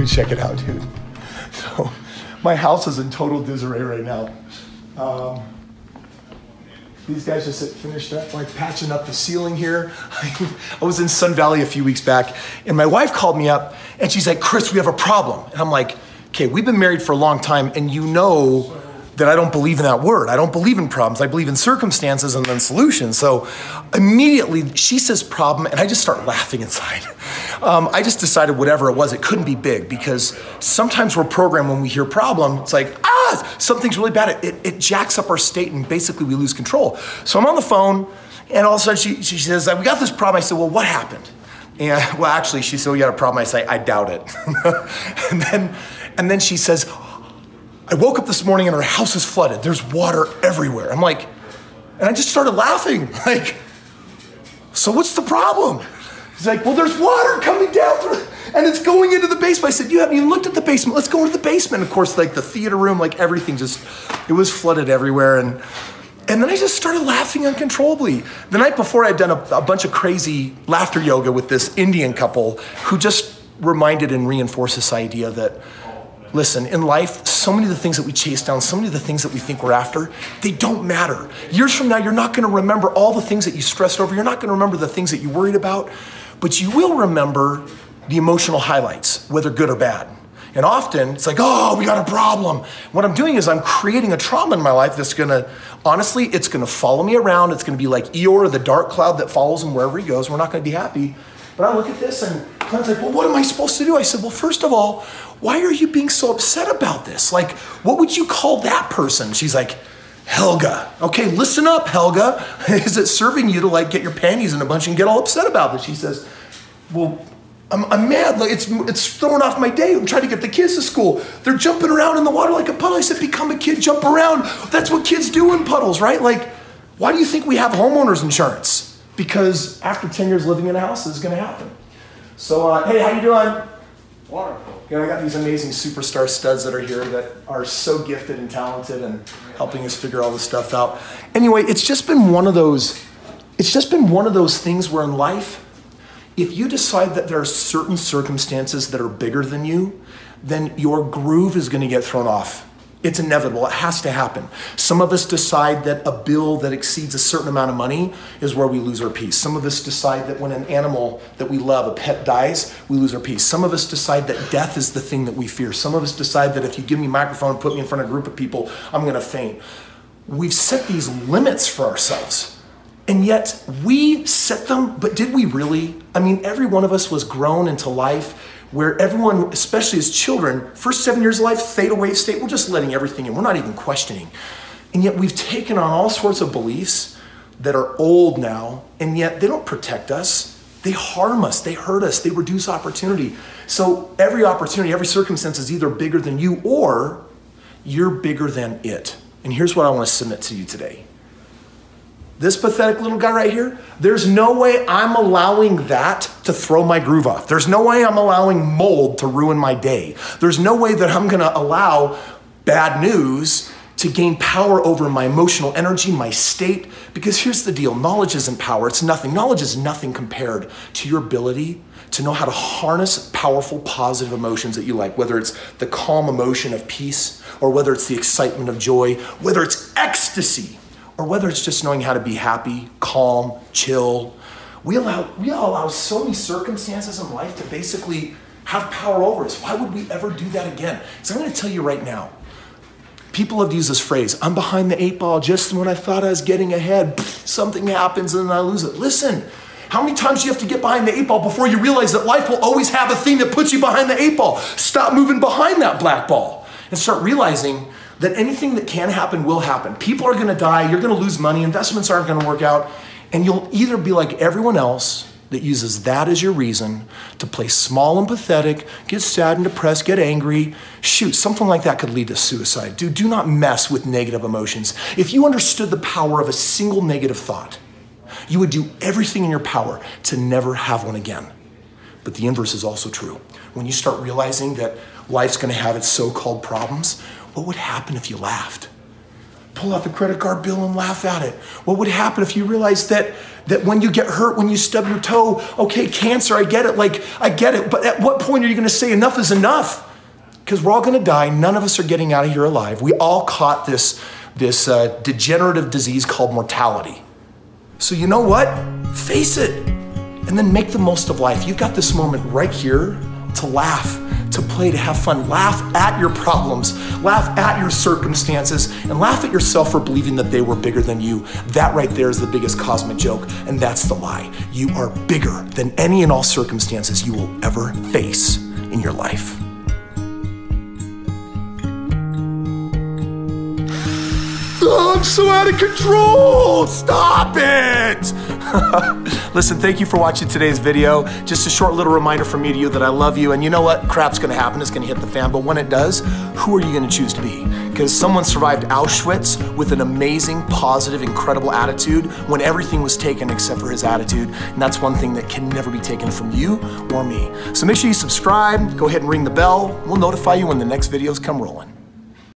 check it out, dude. So my house is in total disarray right now. These guys just finished up, like patching up the ceiling here. I was in Sun Valley a few weeks back, and my wife called me up, and she's like, Kris, we have a problem. And I'm like, okay, we've been married for a long time, and you know that I don't believe in that word. I don't believe in problems. I believe in circumstances and then solutions. So immediately she says problem, and I just start laughing inside. I just decided whatever it was, it couldn't be big, because sometimes we're programmed when we hear problem, it's like, something's really bad. It jacks up our state, and basically we lose control. So I'm on the phone, and all of a sudden she says, we got this problem. I said, well, what happened? And well, actually, she said, we got a problem. I say, I doubt it. and then she says, I woke up this morning and our house is flooded. There's water everywhere. I'm like, and I just started laughing. Like, so what's the problem? He's like, well, there's water coming down and it's going into the basement. I said, you haven't even looked at the basement. Let's go into the basement. Of course, like the theater room, like everything it was flooded everywhere. And then I just started laughing uncontrollably. The night before, I'd done a bunch of crazy laughter yoga with this Indian couple who just reminded and reinforced this idea that, listen, in life, so many of the things that we chase down, so many of the things that we think we're after, they don't matter. Years from now, you're not gonna remember all the things that you stressed over. You're not gonna remember the things that you worried about, but you will remember the emotional highlights, whether good or bad. And often, it's like, oh, we got a problem. What I'm doing is I'm creating a trauma in my life that's gonna, honestly, it's gonna follow me around. It's gonna be like Eeyore, the dark cloud that follows him wherever he goes. We're not gonna be happy. But I look at this and Glenn's like, well, what am I supposed to do? I said, well, first of all, why are you being so upset about this? Like, what would you call that person? She's like, Helga. Okay, listen up, Helga. Is it serving you to like get your panties in a bunch and get all upset about this? She says, well, I'm mad. Like, it's throwing off my day. I'm trying to get the kids to school. They're jumping around in the water like a puddle. I said, become a kid, jump around. That's what kids do in puddles, right? Like, why do you think we have homeowners insurance? Because after 10 years living in a house, this is gonna happen. So, hey, how you doing? Wonderful. You know, I got these amazing superstar studs that are here that are so gifted and talented and helping us figure all this stuff out. Anyway, it's just been one of those things where in life, if you decide that there are certain circumstances that are bigger than you, then your groove is gonna get thrown off. It's inevitable, it has to happen. Some of us decide that a bill that exceeds a certain amount of money is where we lose our peace. Some of us decide that when an animal that we love, a pet, dies, we lose our peace. Some of us decide that death is the thing that we fear. Some of us decide that if you give me a microphone and put me in front of a group of people, I'm gonna faint. We've set these limits for ourselves. And yet we set them, but did we really? I mean, every one of us was grown into life where everyone, especially as children, first 7 years of life, theta wave state, we're just letting everything in. We're not even questioning. And yet we've taken on all sorts of beliefs that are old now, and yet they don't protect us. They harm us, they hurt us, they reduce opportunity. So every opportunity, every circumstance is either bigger than you or you're bigger than it. And here's what I want to submit to you today. This pathetic little guy right here, there's no way I'm allowing that to throw my groove off. There's no way I'm allowing mold to ruin my day. There's no way that I'm gonna allow bad news to gain power over my emotional energy, my state, because here's the deal, knowledge isn't power, it's nothing. Knowledge is nothing compared to your ability to know how to harness powerful, positive emotions that you like, whether it's the calm emotion of peace, or whether it's the excitement of joy, whether it's ecstasy, or whether it's just knowing how to be happy, calm, chill. We allow so many circumstances in life to basically have power over us. Why would we ever do that again? So I'm gonna tell you right now, people have used this phrase, I'm behind the 8 ball just when I thought I was getting ahead, something happens and then I lose it. Listen, how many times do you have to get behind the 8 ball before you realize that life will always have a thing that puts you behind the 8 ball? Stop moving behind that black ball and start realizing that anything that can happen will happen. People are gonna die, you're gonna lose money, investments aren't gonna work out, and you'll either be like everyone else that uses that as your reason to play small and pathetic, get sad and depressed, get angry. Shoot, something like that could lead to suicide. Dude, do not mess with negative emotions. If you understood the power of a single negative thought, you would do everything in your power to never have one again. But the inverse is also true. When you start realizing that life's gonna have its so-called problems, what would happen if you laughed? pull out the credit card bill and laugh at it? What would happen if you realized that when you get hurt, when you stub your toe, okay, cancer, I get it, I get it, but at what point are you gonna say enough is enough? Because we're all gonna die, none of us are getting out of here alive. We all caught this degenerative disease called mortality. So you know what? Face it, and then make the most of life. You've got this moment right here to laugh, to play, to have fun. Laugh at your problems, laugh at your circumstances, and laugh at yourself for believing that they were bigger than you. That right there is the biggest cosmic joke, and that's the lie. You are bigger than any and all circumstances you will ever face in your life. Oh, I'm so out of control! Stop it! Listen, thank you for watching today's video. Just a short little reminder from me to you that I love you, and you know what? Crap's gonna happen, it's gonna hit the fan, but when it does, who are you gonna choose to be? Because someone survived Auschwitz with an amazing, positive, incredible attitude when everything was taken except for his attitude, and that's one thing that can never be taken from you or me. So make sure you subscribe, go ahead and ring the bell. We'll notify you when the next videos come rolling.